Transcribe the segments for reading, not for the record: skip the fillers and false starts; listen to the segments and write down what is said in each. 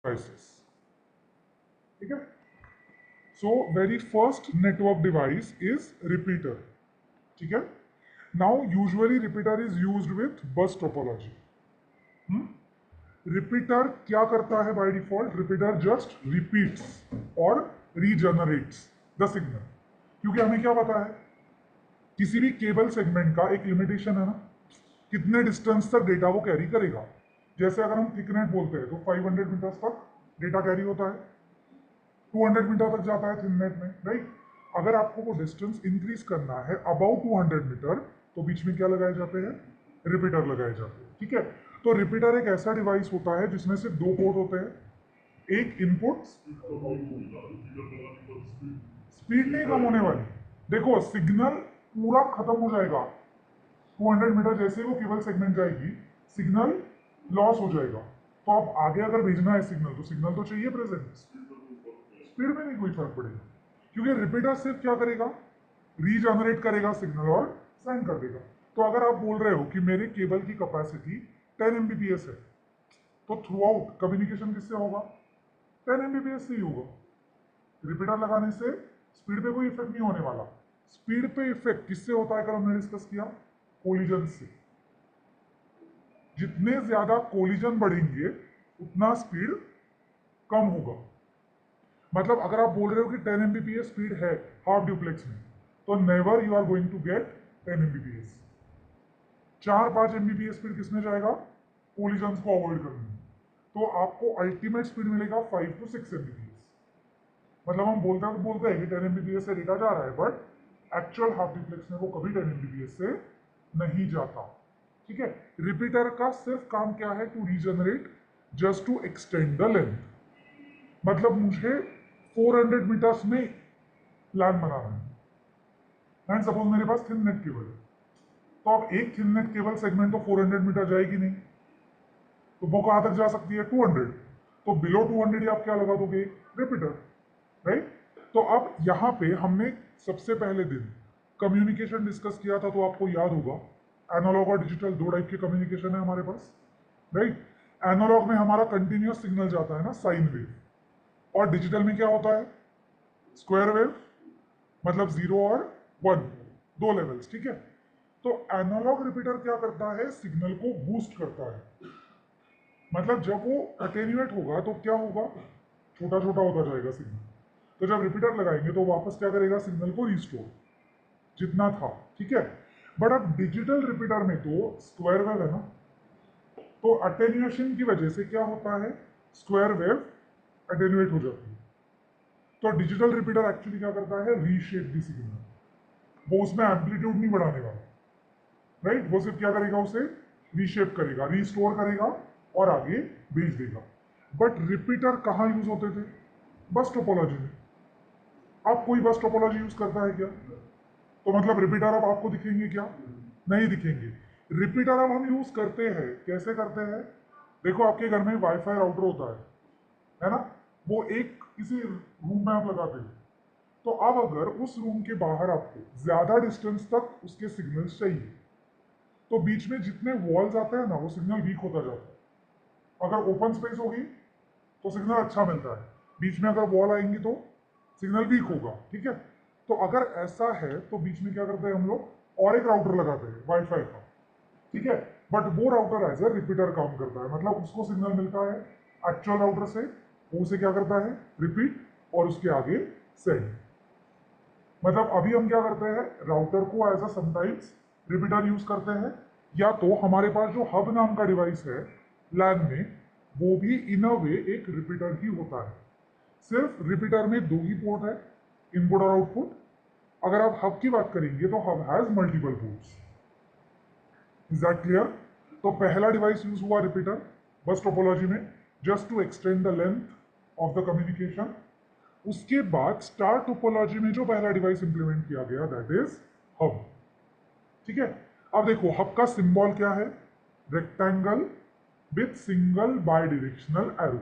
Devices, ठीक है। So very first network device is repeater, ठीक है। Now usually repeater is used with बस टोपोलॉजी। रिपीटर क्या करता है by default? Repeater just repeats और रीजनरेट्स द सिग्नल। क्योंकि हमें क्या पता है, किसी भी केबल सेगमेंट का एक लिमिटेशन है ना, कितने डिस्टेंस तक डेटा वो कैरी करेगा। जैसे अगर हम थिकनेट बोलते हैं तो 500 मीटर्स तक डेटा कैरी होता है, 200 मीटर तक जाता है थिननेट में, राइट। अगर आपको वो डिस्टेंस इंक्रीज करना है अबाउट 200 मीटर, तो बीच में क्या लगाए जाते हैं? रिपीटर लगाए जाते हैं, ठीक है। तो रिपीटर एक ऐसा डिवाइस होता है जिसमें सिर्फ दो पोर्ट होते हैं, एक इनपुट। स्पीड नहीं कम होने वाली। देखो सिग्नल पूरा खत्म हो जाएगा 200 मीटर जैसे वो केबल सेगमेंट जाएगी, सिग्नल लॉस हो जाएगा। तो आप आगे अगर भेजना है सिग्नल, तो सिग्नल तो चाहिए प्रेजेंट। स्पीड में नहीं कोई फर्क पड़ेगा, क्योंकि रिपीटर सिर्फ क्या करेगा? रीजनरेट करेगा सिग्नल और सेंड कर देगा। तो अगर आप बोल रहे हो कि मेरे केबल की कैपेसिटी 10 एमबीपीएस है, तो थ्रू आउट कम्युनिकेशन किससे होगा? 10 एमबीपीएस से ही होगा। रिपीटर लगाने से स्पीड पे कोई इफेक्ट नहीं होने वाला। स्पीड पे इफेक्ट किससे होता है? कल हमने डिस्कस किया, कोलिजन से। जितने ज्यादा कोलिजन बढ़ेंगे उतना स्पीड कम होगा। मतलब अगर आप बोल रहे हो कि 10 एमबीपीएस स्पीड है हाफ ड्यूप्लेक्स में, तो never you are going to get 10 Mbps. 4-5 Mbps speed किसमें जाएगा? कोलिजन को अवॉइड करने में। तो आपको अल्टीमेट स्पीड मिलेगा 5 to 6 एमबीपीएस। मतलब हम बोलते हैं कि 10 एमबीपीएस से डेटा जा रहा है, बट एक्चुअल हाफ ड्यूप्लेक्स में वो कभी 10 एमबीपीएस से नहीं जाता, ठीक है। रिपीटर का सिर्फ काम क्या है? To regenerate, just to extend the length. मतलब मुझे 400 मीटर्स में प्लान बनाना है, एंड सपोज मेरे पास थिन नेट केबल है, तो अब एक थिन नेट केबल सेगमेंट तो 400 मीटर जाएगी नहीं, तो वो कहां तक जा सकती है? 200। तो बिलो 200 आप क्या लगा दोगे? Repeater, right. तो अब यहाँ पे हमने सबसे पहले दिन कम्युनिकेशन डिस्कस किया था, तो आपको याद होगा एनालॉग और डिजिटल दो टाइप के कम्युनिकेशन है हमारे पास, राइट। एनालॉग में हमारा कंटिन्यूअस सिग्नल जाता है ना, साइन वेव, और डिजिटल में क्या होता है? स्क्वायर वेव, मतलब 0 और 1, दो लेवल्स, ठीक है। तो एनालॉग रिपीटर क्या करता है? सिग्नल को बूस्ट करता है। मतलब जब वो अटेन्यूएट होगा तो क्या होगा? छोटा छोटा होता जाएगा सिग्नल। तो जब रिपीटर लगाएंगे तो वापस क्या करेगा? सिग्नल को रिस्टोर जितना था, ठीक है। बट अब डिजिटल रिपीटर में तो स्क्वायर वेव है ना, तो अटेन्यूएशन की वजह से क्या होता है? स्क्वायर वेव अटेन्यूएट हो जाती है। तो डिजिटल रिपीटर एक्चुअली क्या करता है? Reshape the signal. वो उसमें एम्पलीट्यूड नहीं बढ़ाने वाला, राइट। वो सिर्फ क्या करेगा? उसे रीशेप करेगा, रिस्टोर करेगा और आगे भेज देगा। बट रिपीटर कहाँ यूज होते थे? बस टोपोलॉजी में। अब कोई बस टोपोलॉजी यूज करता है क्या? तो मतलब रिपीटर अब आपको दिखेंगे क्या? नहीं दिखेंगे। रिपीटर अब हम यूज करते हैं, कैसे करते हैं? देखो आपके घर में वाईफाई राउटर होता है ना। वो एक किसी रूम में आप लगाते हो, तो अब अगर उस रूम के बाहर आपको ज्यादा डिस्टेंस तक उसके सिग्नल्स चाहिए, तो बीच में जितने वॉल्स आते हैं ना, वो सिग्नल वीक होता जाता है। अगर ओपन स्पेस होगी तो सिग्नल अच्छा मिलता है, बीच में अगर वॉल आएंगी तो सिग्नल वीक होगा, ठीक है। तो अगर ऐसा है तो बीच में क्या करते हैं हम लोग? और एक राउटर लगाते हैं वाईफाई का, ठीक है। बट वो राउटर एज ए रिपीटर काम करता है, मतलब उसको सिग्नल मिलता है एक्चुअल राउटर से, वो उसे क्या करता है? रिपीट, और उसके आगे सेंड। मतलब अभी हम क्या करते हैं? राउटर को as a sometimes repeater use करते हैं, या तो हमारे पास जो हब नाम का डिवाइस है लैन में, वो भी इन अ वे एक रिपीटर ही होता है। सिर्फ रिपीटर में दो ही पोर्ट है, इनपुट और आउटपुट। अगर आप हब की बात करेंगे तो hub has multiple ports. Is that clear? तो पहला डिवाइस यूज हुआ रिपीटर बस टोपोलॉजी में, just to extend the length of the communication. उसके बाद स्टार टोपोलॉजी में जो पहला डिवाइस इंप्लीमेंट किया गया, दैट इज हब, ठीक है। अब देखो हब का सिंबल क्या है? Rectangle with single by directional arrow.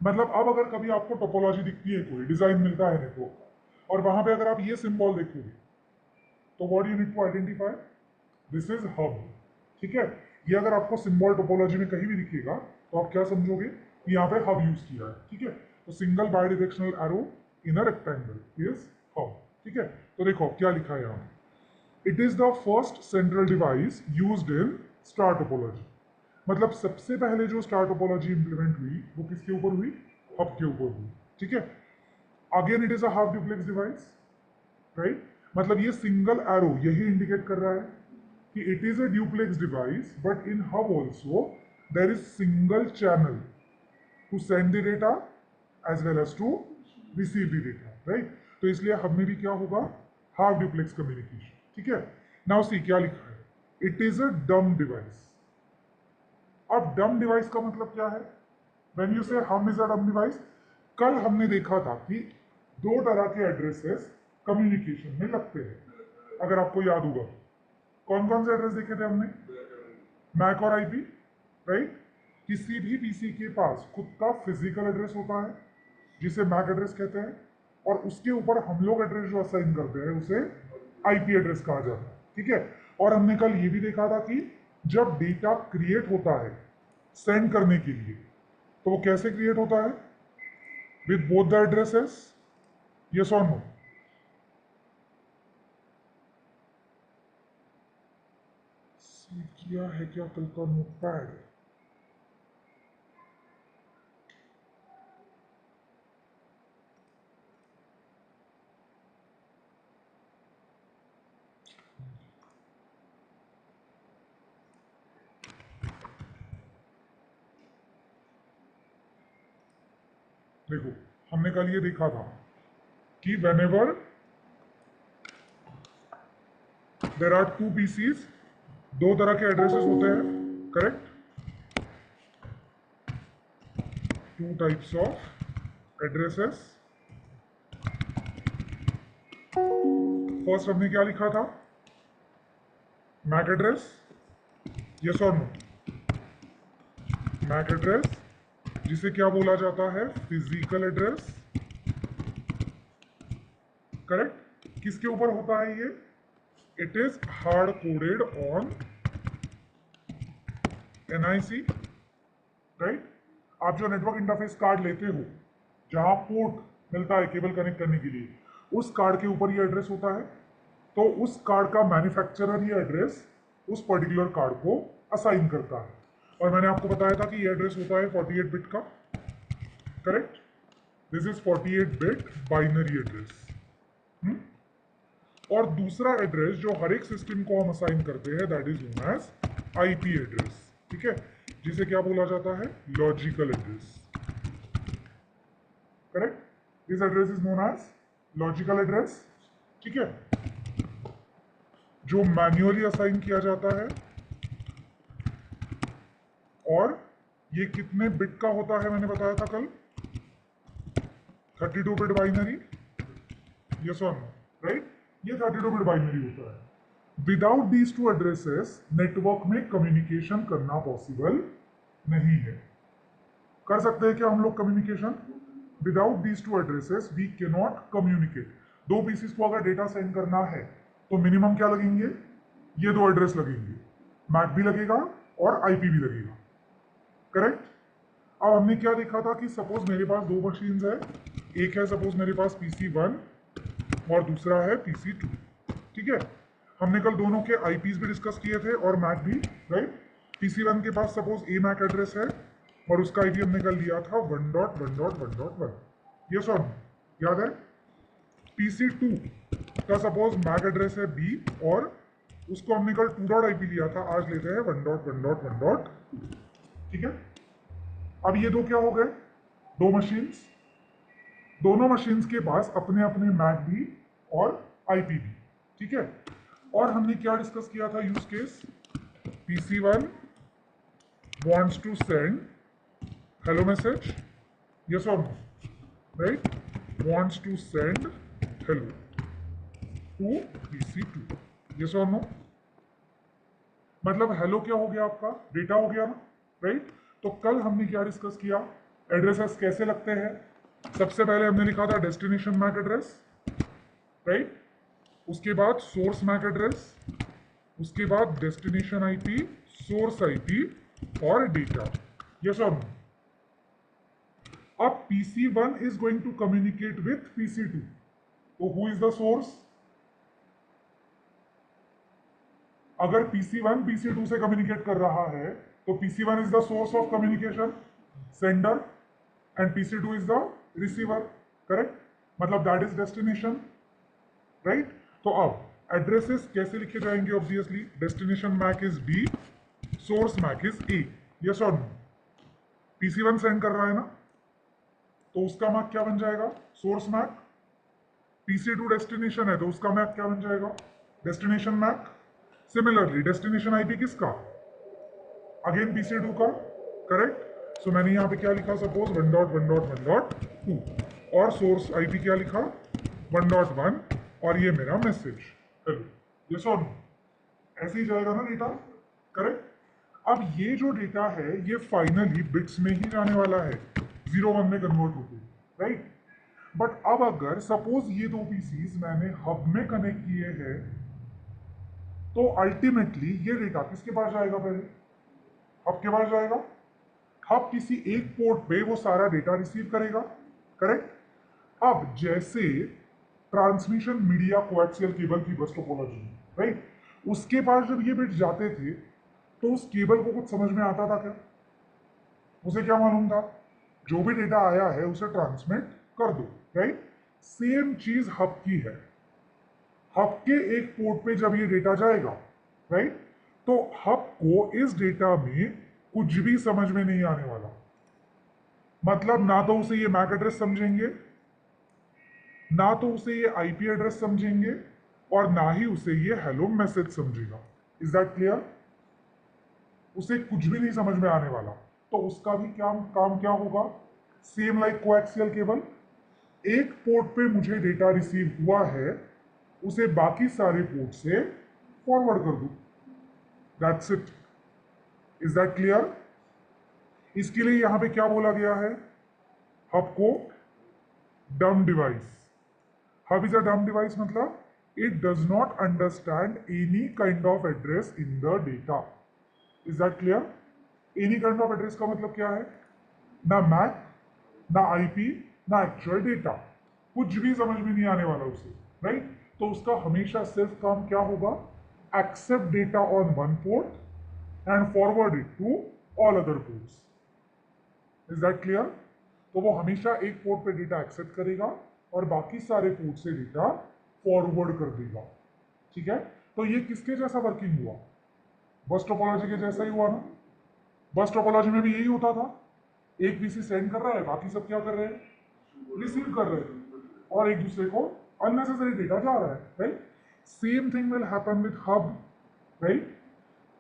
मतलब अब अगर कभी आपको टोपोलॉजी दिखती है, कोई डिजाइन मिलता है नेटवर्क का, और वहां पे अगर आप ये सिंबल देखोगे, तो what you need to identify? This is hub, ठीक है। ये अगर आपको सिंबल टोपोलॉजी में कहीं भी दिखेगा, तो आप क्या समझोगे? यहाँ पे हब यूज किया है, ठीक है। तो single by directional arrow in a rectangle is hub, ठीक है। तो देखो क्या लिखा है यहाँ, it is the first central device used in star topology. मतलब सबसे पहले जो स्टार टोपोलॉजी इंप्लीमेंट हुई वो किसके ऊपर हुई, हब के ऊपर हुई, ठीक है। Again it is a half duplex device, right. मतलब ये सिंगल एरो यही इंडिकेट कर रहा है कि it is a duplex device, but in hub also there is single channel to send the data as well as to receive the data, right. तो इसलिए hub में भी क्या होगा, हाफ ड्यूप्लेक्स कम्युनिकेशन, ठीक है। नाउ सी क्या लिखा है, इट इज अ डम डिवाइस। अब डम डिवाइस का मतलब क्या है, व्हेन यू से हम इज अ डम डिवाइस, कल हमने देखा था कि दो तरह के एड्रेसेस कम्युनिकेशन में लगते हैं, अगर आपको याद होगा। कौन कौन से एड्रेस देखे थे हमने, मैक और आईपी, राइट। किसी भी पीसी के पास खुद का फिजिकल एड्रेस होता है जिसे मैक एड्रेस कहते हैं, और उसके ऊपर हम लोग एड्रेस जो असाइन करते हैं उसे आईपी एड्रेस कहा जाता है, ठीक है। और हमने कल ये भी देखा था कि जब डेटा क्रिएट होता है सेंड करने के लिए, तो वो कैसे क्रिएट होता है, with both the addresses, yes और नो। किया है क्या कल का नोटपैड, देखो हमने कल ये देखा था कि whenever there are two PCs, दो तरह के एड्रेसेस होते हैं, correct, two types of addresses. First हमने क्या लिखा था, मैक एड्रेस, यस और नो, मैक एड्रेस जिसे क्या बोला जाता है, फिजिकल एड्रेस, करेक्ट। किसके ऊपर होता है ये, it is hard coded on NIC, right. आप जो नेटवर्क इंटरफेस कार्ड लेते हो जहां पोर्ट मिलता है केबल कनेक्ट करने के लिए, उस कार्ड के ऊपर ये एड्रेस होता है। तो उस कार्ड का मैन्युफैक्चरर ये एड्रेस उस पर्टिकुलर कार्ड को असाइन करता है, और मैंने आपको बताया था कि ये एड्रेस होता है 48 बिट का, correct. This is 48 bit binary address. और दूसरा एड्रेस जो हर एक सिस्टम को हम असाइन करते हैं, that is known as IP address, ठीक है, जिसे क्या बोला जाता है, logical address, correct. This address is known as logical address, ठीक है, जो मैन्युअली असाइन किया जाता है। और ये कितने बिट का होता है, मैंने बताया था कल, 32 बिट बाइनरी, यस और नो, राइट। ये 32 बिट बाइनरी होता है। Without these two addresses network में कम्युनिकेशन करना पॉसिबल नहीं है। कर सकते हैं क्या हम लोग communication, without these two addresses we can not communicate. दो पीसीस को अगर डेटा सेंड करना है तो मिनिमम क्या लगेंगे, ये दो एड्रेस लगेंगे, मैक भी लगेगा और आईपी भी लगेगा, करेक्ट। अब हमने क्या देखा था कि सपोज मेरे पास दो मशीन्स है, एक है सपोज मेरे पास PC1 और दूसरा है PC2, ठीक है। हमने कल दोनों के आईपीज भी डिस्कस किए थे और मैक भी, राइट। PC1 के पास सपोज ए मैक एड्रेस है और उसका आईपी हमने कल लिया था 1.1.1.1, ये सॉरी याद है। PC2 का सपोज मैक एड्रेस है B और उसको हमने कल 2.IP लिया था, आज लेते हैं 1.1.1.2, ठीक है। अब ये दो क्या हो गए, दो मशीन्स, दोनों मशीन्स के पास अपने अपने मैक भी और आईपी भी, ठीक है। और हमने क्या डिस्कस किया था use case, PC1 wants to send hello message, yes or no, right, wants to send hello to PC2, yes or no। मतलब हेलो क्या हो गया, आपका डेटा हो गया ना, राइट। तो कल हमने क्या डिस्कस किया, एड्रेसेस कैसे लगते हैं। सबसे पहले हमने लिखा था डेस्टिनेशन मैक एड्रेस, राइट, उसके बाद सोर्स मैक एड्रेस, उसके बाद डेस्टिनेशन आईपी, सोर्स आईपी और डेटा, यस और नो। अब PC1 is going to communicate with PC2. तो who is the source? अगर PC1 PC2 से कम्युनिकेट कर रहा है तो PC1 is the source of communication, sender, and PC2 is the receiver. Correct? मतलब that is destination, right? तो अब एड्रेसेस कैसे लिखे जाएंगे? Obviously destination MAC is B, source MAC is A. Yes और नो? PC1 सेंड कर रहा है ना, तो उसका मैक क्या बन जाएगा? Source Mac. PC2 डेस्टिनेशन है तो उसका मैक क्या बन जाएगा? Destination MAC. Similarly destination IP किसका? अगेन PC2 का. करेक्ट? सो मैंने यहाँ पे क्या लिखा? सपोज 1.1.1.2 और सोर्स आईपी क्या लिखा? 1.1 और ये मेरा मैसेज. हेलो. यस और नो? ऐसे ही जाएगा ना डेटा. करेक्ट? अब ये जो डेटा है ये फाइनली बिट्स में ही जाने वाला है, 0-1 में कन्वर्ट होते. राइट? बट अब अगर सपोज ये दो पीसीज मैंने हब में कनेक्ट किए हैं तो अल्टीमेटली ये डेटा किसके पास जाएगा? पहले हब के पास जाएगा. हब किसी एक पोर्ट पे वो सारा डेटा रिसीव करेगा. करेक्ट? अब जैसे ट्रांसमिशन मीडिया कोएक्सियल केबल की बस टोपोलॉजी, राइट, उसके पास जब ये बिट्स जाते थे तो उस केबल को कुछ समझ में आता था क्या? उसे क्या मालूम था? जो भी डेटा आया है उसे ट्रांसमिट कर दो. राइट? सेम चीज हब की है. हब के एक पोर्ट पे जब ये डेटा जाएगा, राइट, तो हब को इस डेटा में कुछ भी समझ में नहीं आने वाला. मतलब ना तो उसे ये मैक एड्रेस समझेंगे, ना तो उसे ये आईपी एड्रेस समझेंगे, और ना ही उसे ये हेलो मैसेज समझेगा. Is that clear? उसे कुछ भी नहीं समझ में आने वाला. तो उसका भी काम क्या होगा? Same like coaxial cable. एक पोर्ट पे मुझे डेटा रिसीव हुआ है, उसे बाकी सारे पोर्ट से फॉरवर्ड कर दूं. That's it. Is that clear? इसके लिए यहां पे क्या बोला गया है? हब को डम डिवाइस. हब इज अ डम डिवाइस मतलब it does not understand any kind of address in the data. Is that clear? Any kind of address का मतलब क्या है? ना मैक, ना आईपी, ना एक्चुअल डेटा. कुछ भी समझ में नहीं आने वाला उसे. राइट? तो उसका हमेशा सिर्फ काम क्या होगा? Accept data on one port and forward it to all other ports. Is that clear? तो वो हमेशा एक पोर्ट पे डेटा एक्सेप्ट करेगा और बाकी सारे पोर्ट से डेटा फॉरवर्ड कर देगा. ठीक है? तो ये किसके जैसा वर्किंग हुआ? बस टोपोलॉजी के जैसा ही हुआ ना. बस टोपोलॉजी में भी यही होता था. एक पीसी सेंड कर रहा है, बाकी सब क्या कर रहे हैं? रिसीव कर रहे हैं, और एक दूसरे को अननेसेसरी डेटा जा रहा है. Right? Same thing will happen with hub. Right?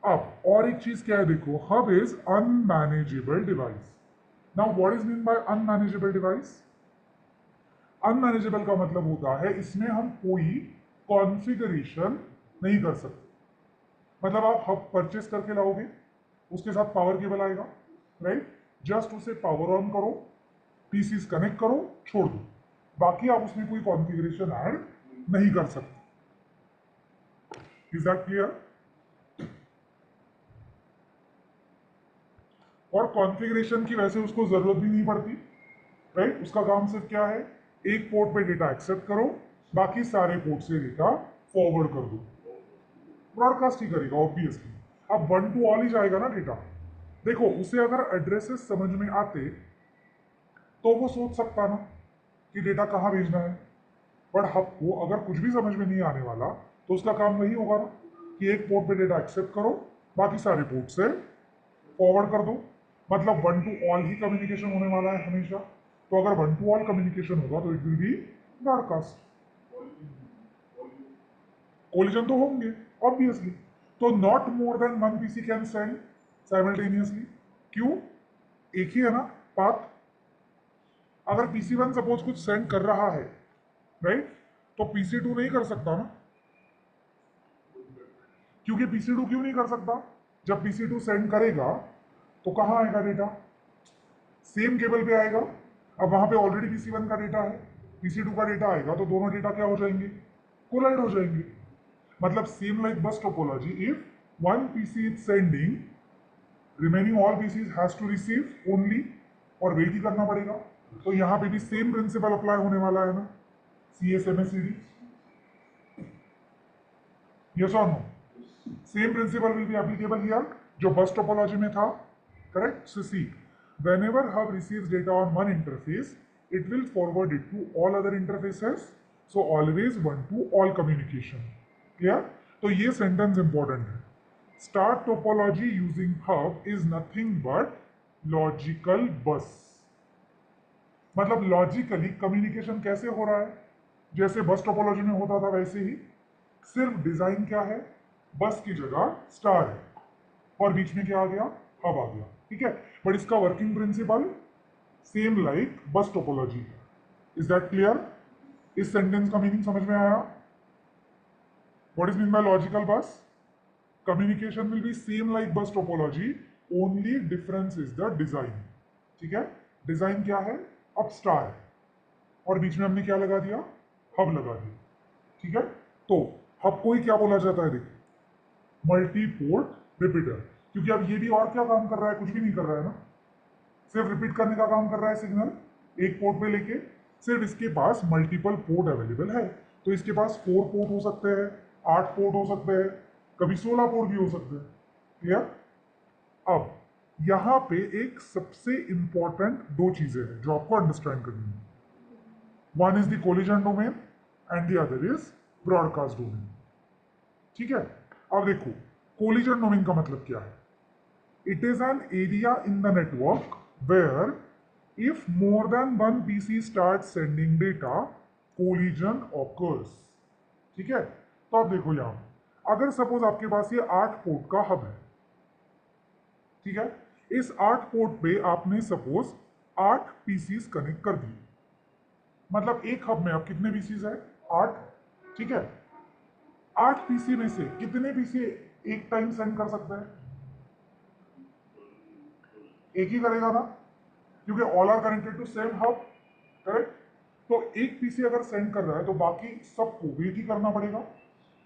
अब और एक चीज क्या है देखो, hub is unmanageable device. Now what is mean bye unmanageable device? Unmanageable का मतलब होता है इसमें हम कोई कॉन्फ़िगरेशन नहीं कर सकते. मतलब आप हब परचेस करके लाओगे, उसके साथ पावर केबल आएगा, राइट, जस्ट उसे पावर ऑन करो, पीसीस कनेक्ट करो, छोड़ दो. बाकी आप उसमें कोई कॉन्फ़िगरेशन ऐड नहीं कर सकते. Is that clear? और कॉन्फ़िगरेशन की वैसे उसको जरूरत भी नहीं पड़ती. राइट? उसका काम सिर्फ क्या है? एक पोर्ट पे डेटा एक्सेप्ट करो, बाकी सारे पोर्ट से डेटा फॉरवर्ड कर दो. ब्रॉडकास्ट ही करेगा ऑब्वियसली. अब 1 to ऑल ही जाएगा ना डेटा. देखो उसे अगर एड्रेसेस समझ में आते तो वो सोच सकता ना कि डेटा कहाँ भेजना है. बट हब को अगर कुछ भी समझ में नहीं आने वाला तो उसका काम वही होगा ना कि एक पोर्ट पे डेटा एक्सेप्ट करो, बाकी सारे पोर्ट से फॉरवर्ड कर दो. मतलब 1 to ऑल ही कम्युनिकेशन होने वाला है हमेशा. तो अगर 1 to ऑल कम्युनिकेशन होगा तो it will be broadcast. Collision तो होंगे ऑब्वियसली. तो not more than one PC can send simultaneously. क्यों? एक ही है ना पाथ. अगर PC1 सपोज कुछ सेंड कर रहा है, राइट, तो PC2 नहीं कर सकता ना. क्योंकि PC2 क्यों नहीं कर सकता? जब PC2 सेंड करेगा तो कहाँ आएगा डेटा? सेम केबल पे आएगा. अब वहां पे ऑलरेडी PC1 का डेटा है, PC2 का डेटा आएगा तो दोनों डेटा क्या हो जाएंगे? कोलाइड हो जाएंगे. मतलब same like bus topology, if one PC is sending, remaining all PCs has to receive only, और वेट ही करना पड़ेगा. तो यहाँ पे भी सेम प्रिंसिपल अप्लाई होने वाला है ना, C S M S C D, yes और no, same principle will be applicable here जो बस टोपोलॉजी में था, correct? So see, whenever hub receives data on one interface, it will forward it to all other interfaces, so always one to all communication. Clear? तो ये sentence important है. Star topology using hub is nothing but logical bus. मतलब logically communication कैसे हो रहा है, जैसे बस टोपोलॉजी में होता था वैसे ही, सिर्फ डिजाइन क्या है, बस की जगह स्टार है और बीच में क्या आ गया, हब आ गया, ठीक है? बट इसका working principle same like bus topology. Is that clear? इस सेंटेंस का मीनिंग समझ में आया? What is mean by logical bus? Communication will be same like bus topology, only difference is the design. ठीक है? डिजाइन क्या है, अब स्टार है और बीच में हमने क्या लगा दिया, हब लगा दिया. ठीक है? तो हब को ही क्या बोला जाता है, देखिए, मल्टी पोर्ट रिपीटर. क्योंकि अब ये भी और क्या काम कर रहा है, कुछ भी नहीं कर रहा है ना, सिर्फ रिपीट करने का काम कर रहा है सिग्नल एक पोर्ट पे लेके. सिर्फ इसके पास मल्टीपल पोर्ट अवेलेबल है, तो इसके पास 4 पोर्ट हो सकते हैं, 8 पोर्ट हो सकते हैं, कभी 16 पोर्ट भी हो सकते हैं. क्लियर? अब यहां पे एक सबसे इंपॉर्टेंट 2 चीजें हैं जो आपको अंडरस्टैंड करनी है. One is the collision domain and the other is broadcast domain. ठीक है? अब देखो, कोलिजन डोमेन का मतलब क्या है. It is an area in the network where if more than one PC starts sending data, collision occurs. ठीक है? तो अब देखो यहां, अगर सपोज आपके पास ये 8 पोर्ट का हब है, ठीक है? इस 8 पोर्ट पे आपने सपोज 8 पीसीस कनेक्ट कर दिए, मतलब एक हब में अब कितने पीसीस है, 8. ठीक है? 8 पीसी में से कितने पीसी एक टाइम सेंड कर सकते हैं, एक ही करेगा ना, क्योंकि all are connected to same hub, correct? तो एक पीसी अगर सेंड कर रहा है तो बाकी सबको वेट ही करना पड़ेगा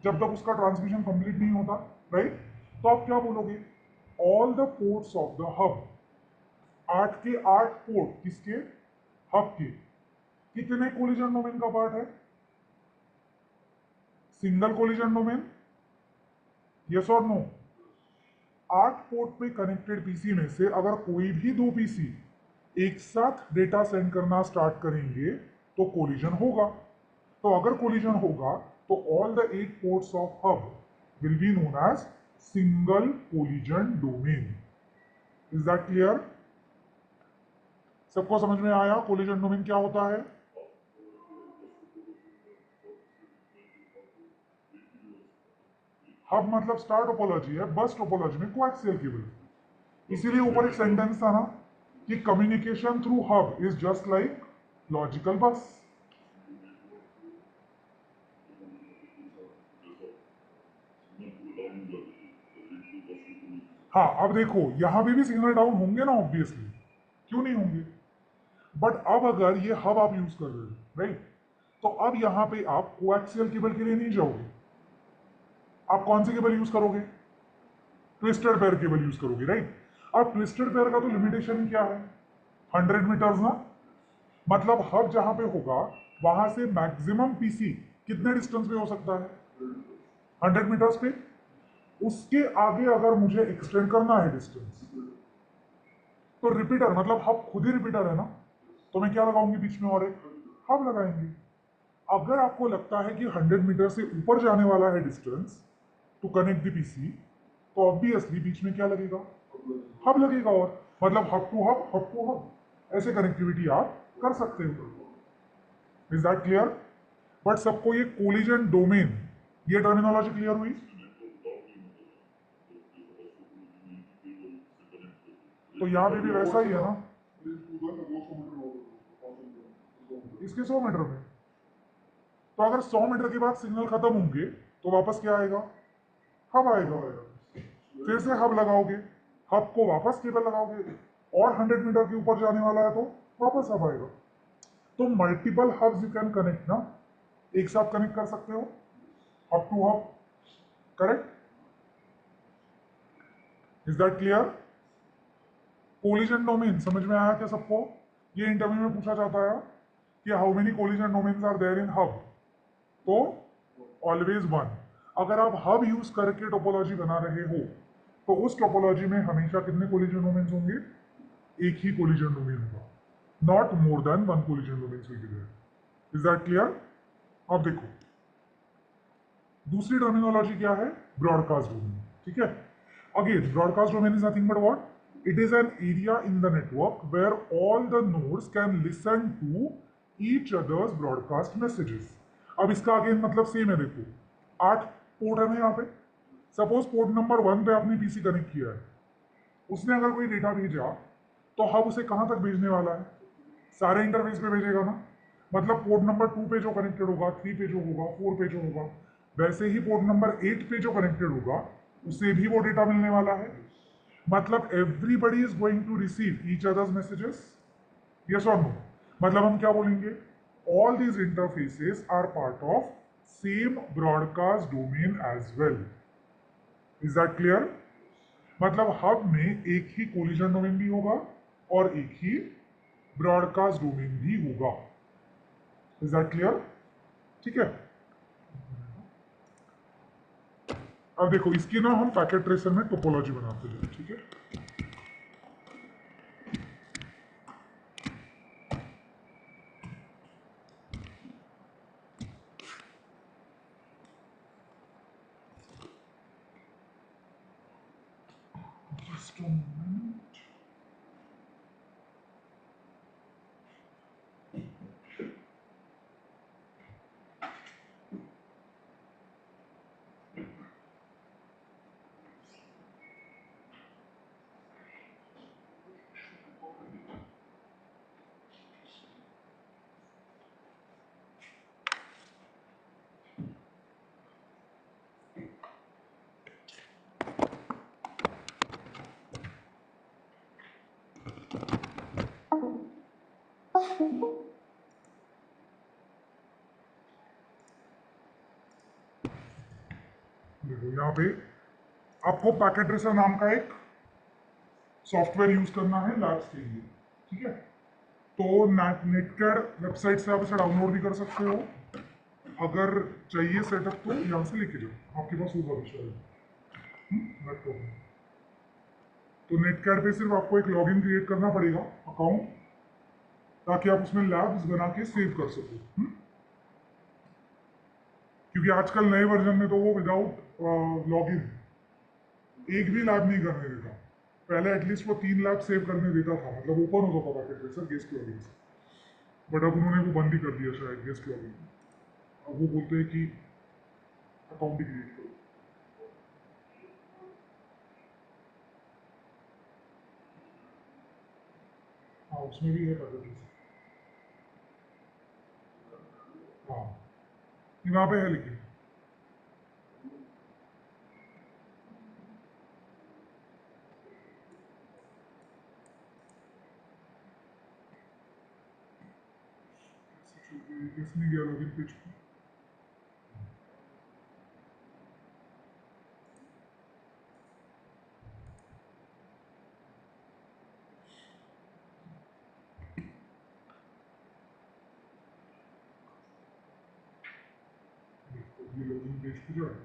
जब तक उसका ट्रांसमिशन कंप्लीट नहीं होता, राइट? तो आप क्या बोलोगे, all the ports of the hub, 8 के 8 पोर्ट किसके, हब के, कितने कोलिजन डोमेन का पार्ट है, सिंगल कोलिजन डोमेन, यस और नो? 8 पोर्ट पे कनेक्टेड पीसी में से अगर कोई भी 2 पीसी एक साथ डेटा सेंड करना स्टार्ट करेंगे तो कोलिजन होगा. तो अगर कोलिजन होगा तो all the 8 ports of hub will be known as single collision domain. Is that clear? सबको समझ में आया कोलिजन डोमेन क्या होता है? हब मतलब स्टार टोपोलॉजी है, बस टोपोलॉजी में कोएक्सियल केबल. इसीलिए ऊपर एक सेंटेंस था ना कि communication through hub is just like logical बस. हाँ, अब देखो यहां भी सिग्नल डाउन होंगे ना, ऑब्वियसली, क्यों नहीं होंगे. बट अब अगर ये हब आप यूज कर रहे हो, राइट, तो अब यहां पे आप कोएक्सियल केबल के लिए नहीं जाओगे. आप कौन सी केबल यूज करोगे, ट्विस्टेड पेयर केबल यूज करोगे, राइट? अब ट्विस्टेड पेयर का तो लिमिटेशन क्या है, 100 मीटर्स ना. मतलब हब जहां पे होगा वहां से मैक्सिमम पीसी कितने डिस्टेंस पे हो सकता है, 100 मीटर्स पे. उसके आगे अगर मुझे एक्सटेंड करना है डिस्टेंस, तो रिपीटर मतलब हब खुद ही रिपीटर है ना, तो मैं क्या लगाऊंगी बीच में, और एक हब लगाएंगे. अगर आपको लगता है कि 100 मीटर से ऊपर जाने वाला है distance to connect the PC, तो ऑब्वियसली बीच में क्या लगेगा, हब लगेगा. और मतलब हब टू हब, ऐसे कनेक्टिविटी आप कर सकते हो. Is that clear? बट सबको ये कोलिजन डोमेन, ये टर्मिनोलॉजी क्लियर हुई? तो यहाँ पे भी वैसा ही है ना, इसके 100 मीटर में. तो अगर 100 मीटर के बाद सिग्नल खत्म होंगे तो वापस क्या आएगा, हब आएगा. फिर से हब लगाओगे, हब को वापस केबल लगाओगे, और 100 मीटर के ऊपर जाने वाला है तो वापस हब आएगा. तो multiple hubs you can connect ना, एक साथ कनेक्ट कर सकते हो, hub to hub, correct? Is that clear? Collision domain समझ में आया क्या सबको? ये इंटरव्यू में पूछा जाता है कि how many collision domains are there in hub, तो ऑलवेज वन। अगर आप हब यूज करके टोपोलॉजी बना रहे हो तो उस टोपोलॉजी में हमेशा कितने कोलिजन डोमेन्स होंगे? एक ही कोलिजन डोमेन होगा, not more than one collision domains will be there. Is that clear? अब देखो दूसरी टर्मिनोलॉजी क्या है? Broadcast domain. ठीक है, again broadcast domain is nothing but what? It is an area in the network where all the nodes can listen to each other's broadcast messages. अब इसका again मतलब सेम है, देखो 8 पोर्ट है ना यहाँ पे। सपोज पोर्ट नंबर 1 पे आपने पीसी कनेक्ट किया है, उसने अगर कोई डेटा भेजा तो हब उसे कहाँ तक भेजने वाला है? सारे इंटरफेस पे भेजेगा ना। मतलब पोर्ट नंबर 2 पे जो कनेक्टेड होगा, 3 पे जो होगा, 4 पे जो होगा, वैसे ही पोर्ट नंबर 8 पे जो कनेक्टेड होगा उसे भी वो डेटा मिलने वाला है। मतलब everybody is going to receive each others messages, yes और नो? मतलब हम क्या बोलेंगे? All these interfaces are part of same broadcast domain as well. Is that clear? मतलब हब में एक ही कोलिजन डोमेन भी होगा और एक ही ब्रॉडकास्ट डोमेन भी होगा। Is that clear? ठीक है, अब देखो इसकी ना हम पैकेट ट्रेसर में टोपोलॉजी बनाते हैं। ठीक है, just a moment. देखो यहाँ पे आपको पैकेट ट्रेसर नाम का एक सॉफ्टवेयर यूज करना है लैब्स के लिए। ठीक है, तो नेटकैड वेबसाइट से आप इसे डाउनलोड भी कर सकते हो। अगर चाहिए सेटअप तो यहाँ से लेके जाओ, आपके पास होगा भी शायद लैपटॉप में। तो नेटकैड पे सिर्फ आपको एक लॉगिन क्रिएट करना पड़ेगा, अकाउंट, ताकि आप उसमें लैब्स बना के सेव कर सको। क्योंकि आजकल नए वर्जन में तो वो विदाउट लॉगिन एक भी लैब नहीं करने देता। पहले एटलीस्ट वो 3 लैब सेव करने देता था, मतलब ओपन होता था पैकेट ट्रेसर गेस्ट लॉगिन से, बट अब उन्होंने वो बंद ही कर दिया शायद गेस्ट लॉगिन। अब वो बोलते हैं कि अकाउंट ही क्रिएट करो। हाँ उसमें भी है पैकेट ट्रेसर। हाँ यहाँ पे है लेकिन इसमें गया लॉगिन पेज पे। ये लॉगिन पेज पे जाए,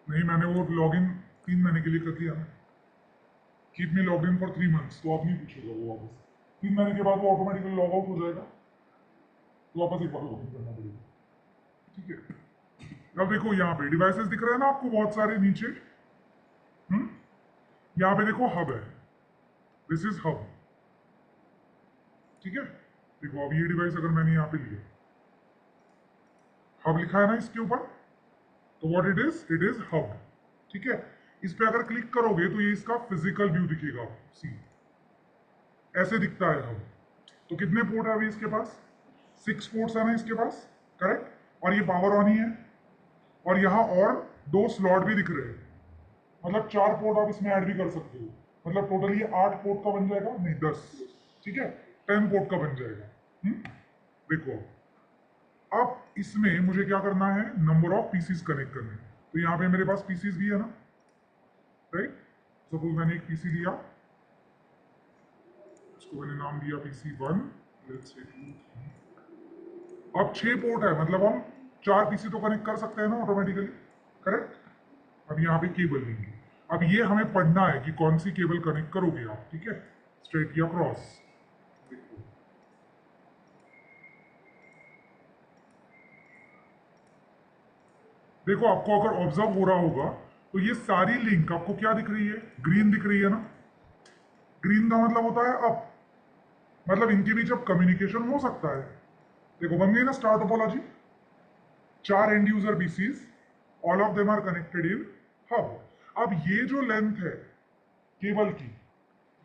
नहीं मैंने वो लॉगिन 3 महीने के लिए कर दिया ना, keep me log in for 3 months, तो आप नहीं पूछेगा वो वापस। 3 महीने के बाद वो ऑटोमेटिकली लॉग आउट हो जाएगा, तो वापस एक बार लॉग इन करना पड़ेगा। ठीक है, अब देखो यहाँ पे डिवाइसेस दिख रहे हैं ना आपको बहुत सारे नीचे। यहाँ पे देखो हब है, दिस इज हब। ठीक है, देखो अब ये डिवाइस अगर मैंने यहाँ पे लिया, हब लिखा है ना इसके ऊपर, तो व्हाट इट इज हब। ठीक है, इस पे अगर क्लिक करोगे तो ये इसका फिजिकल व्यू दिखेगा। सी ऐसे दिखता है हब। तो कितने पोर्ट है अभी इसके पास? 6 पोर्ट्स है ना इसके पास, करेक्ट। और ये पावर ऑन ही है, और यहाँ और 2 स्लॉट भी दिख रहे हैं, मतलब 4 पोर्ट आप इसमें ऐड भी कर सकते हो। मतलब टोटल ये 8 पोर्ट का बन जाएगा, नहीं 10, ठीक है, 10 पोर्ट का बन जाएगा। देखो अब इसमें मुझे क्या करना है, नंबर ऑफ पीसीस कनेक्ट करने। तो यहाँ पे मेरे पास पीसीस भी है ना, राइट। सपोज मैंने एक पीसी लिया, उसको मैंने नाम दिया PC1, लेट्स से 2 3। अब 6 पोर्ट है, मतलब हम 4 पीसी तो कनेक्ट कर सकते हैं ना ऑटोमेटिकली, करेक्ट। अब यहाँ पे केबल लेंगे। अब ये हमें पढ़ना है कि कौन सी केबल कनेक्ट करोगे आप, ठीक है, स्ट्रेट या क्रॉस। देखो देखो आपको अगर ऑब्जर्व हो रहा होगा तो ये सारी लिंक आपको क्या दिख रही है, ग्रीन दिख रही है ना। ग्रीन का मतलब होता है अप, मतलब इनके बीच अब कम्युनिकेशन हो सकता है। देखो बन गई ना star topology. 4 end user PCs, all of them are connected in hub. अब ये जो लेंथ है केबल की,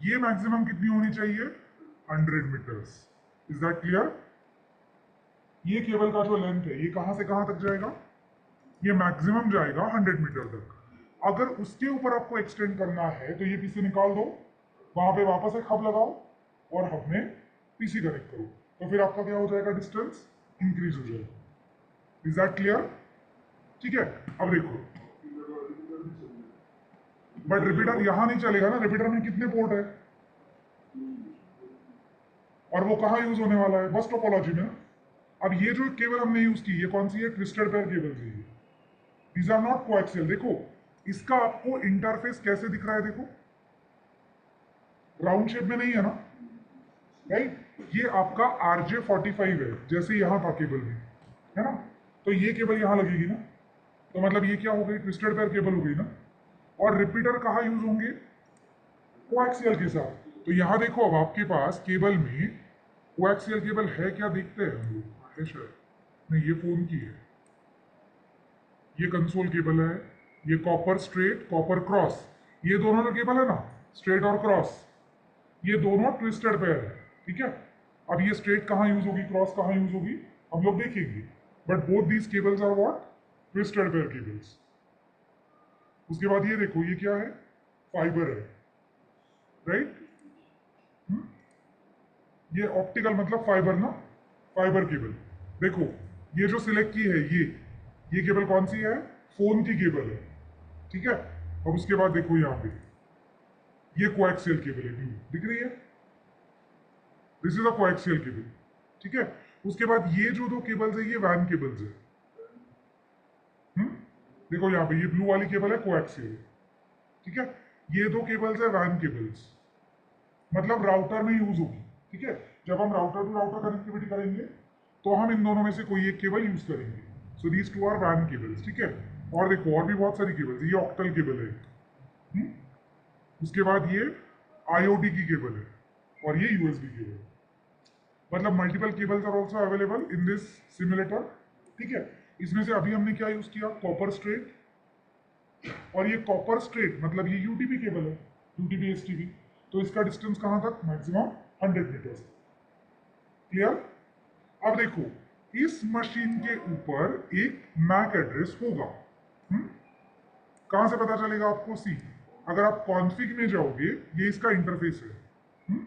ये मैक्सिमम कितनी होनी चाहिए, 100 मीटर्स। Is that clear? ये केबल का जो लेंथ है ये कहां से कहां तक जाएगा, ये मैक्सिमम जाएगा 100 मीटर तक। अगर उसके ऊपर आपको एक्सटेंड करना है तो ये पीसी निकाल दो, वहां पे वापस एक हब लगाओ और हब में पीसी कनेक्ट करो, तो फिर आपका क्या हो जाएगा, डिस्टेंस इंक्रीज हो जाएगा। Is that clear? ठीक है। अब देखो, बट रिपीटर यहां नहीं चलेगा ना, रिपीटर में कितने पोर्ट है और वो कहाँ यूज होने वाला है, बस टोपोलॉजी में। अब ये जो केबल हमने यूज की, ये कौन सी है, ट्विस्टेड पेयर केबल है। These are not coaxial. देखो इसका आपको इंटरफेस कैसे दिख रहा है, देखो राउंड शेप में नहीं है ना, राइट। ये आपका RJ45 है, जैसे यहां था केबल में, है ना। तो ये केबल यहां लगेगी ना, तो मतलब ये क्या हो गई, ट्विस्टेड पेयर केबल हो गई ना। और रिपीटर कहाँ यूज होंगे, कोएक्सियल के साथ। तो यहां देखो अब आपके पास केबल में कोएक्सियल केबल है क्या, देखते हैं हम लोग, है शायद नहीं, ये फोन की है। ये कंसोल केबल है, ये कॉपर स्ट्रेट, कॉपर क्रॉस, ये दोनों जो केबल है ना, स्ट्रेट और क्रॉस, ये दोनों ट्विस्टेड पेयर है, ठीक है। अब ये स्ट्रेट कहाँ यूज होगी, क्रॉस कहाँ यूज होगी, हम लोग देखेंगे। But both these cables are what, twisted pair cables. उसके बाद ये देखो, ये क्या है, फाइबर है, राइट। ये ऑप्टिकल मतलब फाइबर ना, फाइबर केबल। देखो ये जो सिलेक्ट की है, ये केबल कौन सी है, फोन की केबल है, ठीक है। अब उसके बाद देखो यहाँ पे ये कोएक्सियल केबल है, ब्लू दिख रही है, this is a coaxial cable, ठीक है। उसके बाद ये जो 2 केबल्स है, ये वैन केबल्स है। देखो यहाँ पे ये ब्लू वाली केबल है कोएक्सियल, ठीक है। ये 2 केबल्स है वैन केबल्स, मतलब राउटर में यूज होगी, ठीक है। जब हम राउटर टू राउटर कनेक्टिविटी करेंगे तो हम इन दोनों में से कोई एक केबल यूज करेंगे। सो दीज 2 आर वैन केबल्स, ठीक है। और देखो और भी बहुत सारी केबल्स, ये ऑक्टल केबल है। हम्म? उसके बाद ये IoT की केबल है, और ये USB केबल। मतलब multiple cables are also available in this simulator, ठीक है। इसमें से अभी हमने क्या यूज किया, कॉपर स्ट्रेट, और ये कॉपर स्ट्रेट मतलब ये UTP केबल है, UTP STP। तो इसका डिस्टेंस कहां तक, मैक्सिमम 100 मीटर्स। क्लियर? अब देखो इस मशीन के ऊपर एक मैक एड्रेस होगा। कहां से पता चलेगा आपको, सी अगर आप कॉन्फ़िग में जाओगे, ये इसका इंटरफेस है।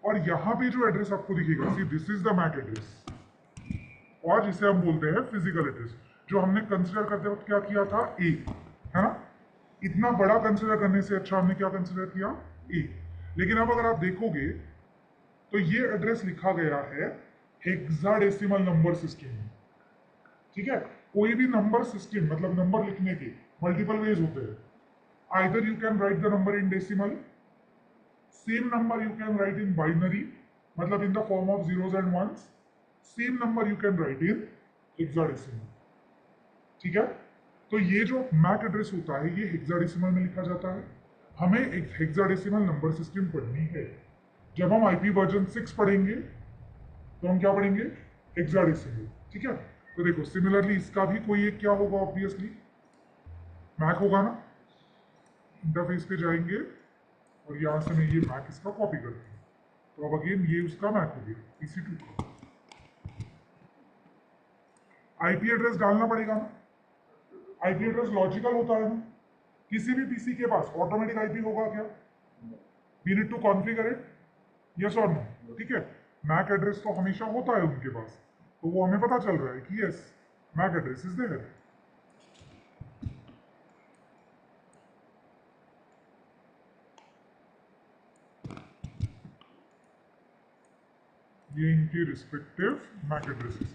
और यहां पे जो एड्रेस आपको दिखेगा, see this is the MAC address, और जिसे हम बोलते हैं फिजिकल एड्रेस, जो हमने कंसिडर करते वक्त क्या किया था, ए, है ना। इतना बड़ा कंसिडर करने से अच्छा हमने क्या कंसिडर किया, ए। लेकिन अब अगर आप देखोगे तो ये एड्रेस लिखा गया है हेक्साडेसिमल नंबर सिस्टम में, ठीक है। कोई भी नंबर सिस्टम मतलब नंबर लिखने के मल्टीपल वेज होते हैं। Either you can write the number in decimal, same number you can write in binary, मतलब in the form of zeros and ones, same number you can write in hexadecimal, ठीक है। तो ये जो Mac address होता है ये hexadecimal में लिखा जाता है। हमें एक हेक्साडेसिमल नंबर सिस्टम पढ़नी है। जब हम IP वर्जन 6 पढ़ेंगे तो हम क्या पढ़ेंगे, हेक्साडेसिमल, ठीक है। तो देखो सिमिलरली इसका भी कोई एक क्या होगा, ऑब्वियसली मैक होगा ना, इंटरफेस पे जाएंगे और यहाँ से मैं ये मैक इसका कॉपी करती हूँ। तो अब अगेन ये उसका मैक हो गया PC2 का। आईपी एड्रेस डालना पड़ेगा ना, आईपी एड्रेस लॉजिकल होता है ना, किसी भी पीसी के पास ऑटोमेटिक आईपी होगा क्या? We need to configure it, yes और नो, ठीक है। मैक एड्रेस तो हमेशा होता है उनके पास, तो वो हमें पता चल रहा है कि yes MAC address is there. ये इनके रिस्पेक्टिव मैक एड्रेसेस।